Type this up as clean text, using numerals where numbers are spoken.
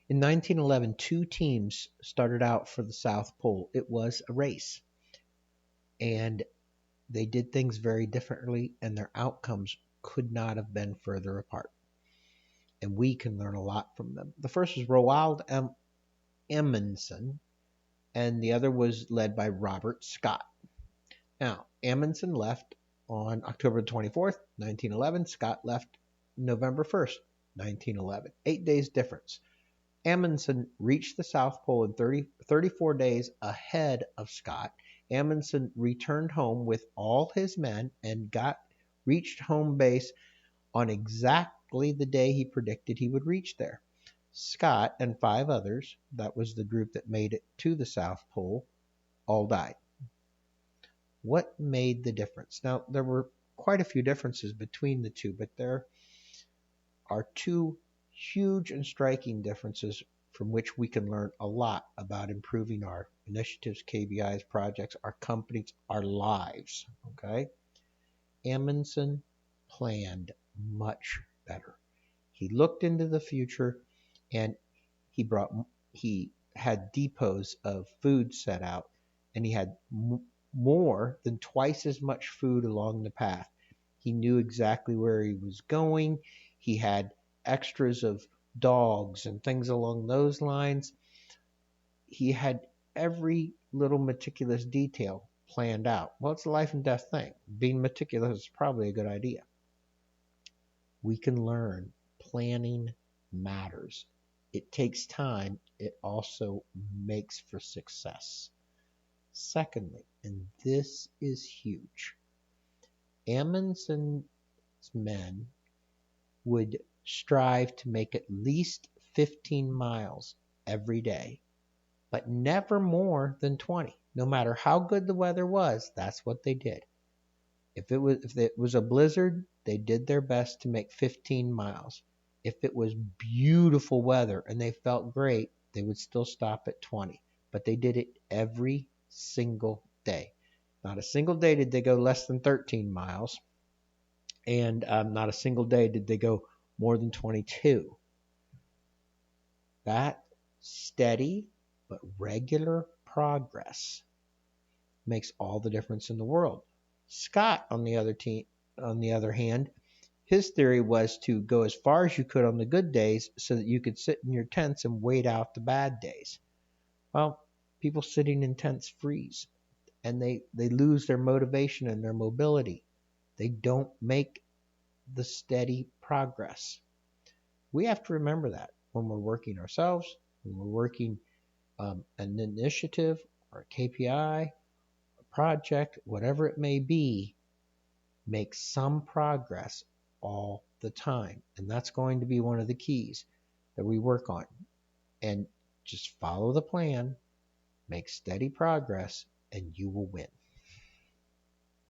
In 1911, two teams started out for the South Pole. It was a race, and they did things very differently, and their outcomes could not have been further apart. And we can learn a lot from them. The first was Roald Amundsen, and the other was led by Robert Scott. Now, Amundsen left on October 24th, 1911. Scott left November 1st, 1911. 8 days difference. Amundsen reached the South Pole in 34 days ahead of Scott. Amundsen returned home with all his men and reached home base on exactly the day he predicted he would reach there. Scott and 5 others, that was the group that made it to the South Pole, all died. What made the difference? Now, there were quite a few differences between the two, but there are two huge and striking differences from which we can learn a lot about improving our initiatives, KBIs, projects, our companies, our lives. Okay? Amundsen planned much better. He looked into the future, and he had depots of food set out, and he had more than twice as much food along the path. He knew exactly where he was going. He had extras of dogs and things along those lines. He had every little meticulous detail planned out. Well, it's a life and death thing. Being meticulous is probably a good idea. We can learn planning matters. It takes time. It also makes for success. Secondly, and this is huge, Amundsen's men would strive to make at least 15 miles every day, but never more than 20. No matter how good the weather was, that's what they did. If it was a blizzard, they did their best to make 15 miles. If it was beautiful weather and they felt great, they would still stop at 20. But they did it every single day. Not a single day did they go less than 13 miles, and not a single day did they go more than 22. That steady but regular progress makes all the difference in the world. Scott, on the other hand, his theory was to go as far as you could on the good days so that you could sit in your tents and wait out the bad days. Well, people sitting in tents freeze, and they lose their motivation and their mobility. They don't make the steady progress. We have to remember that when we're working ourselves, when we're working an initiative or a KPI, a project, whatever it may be, make some progress all the time. And that's going to be one of the keys that we work on. And just follow the plan, make steady progress, and you will win.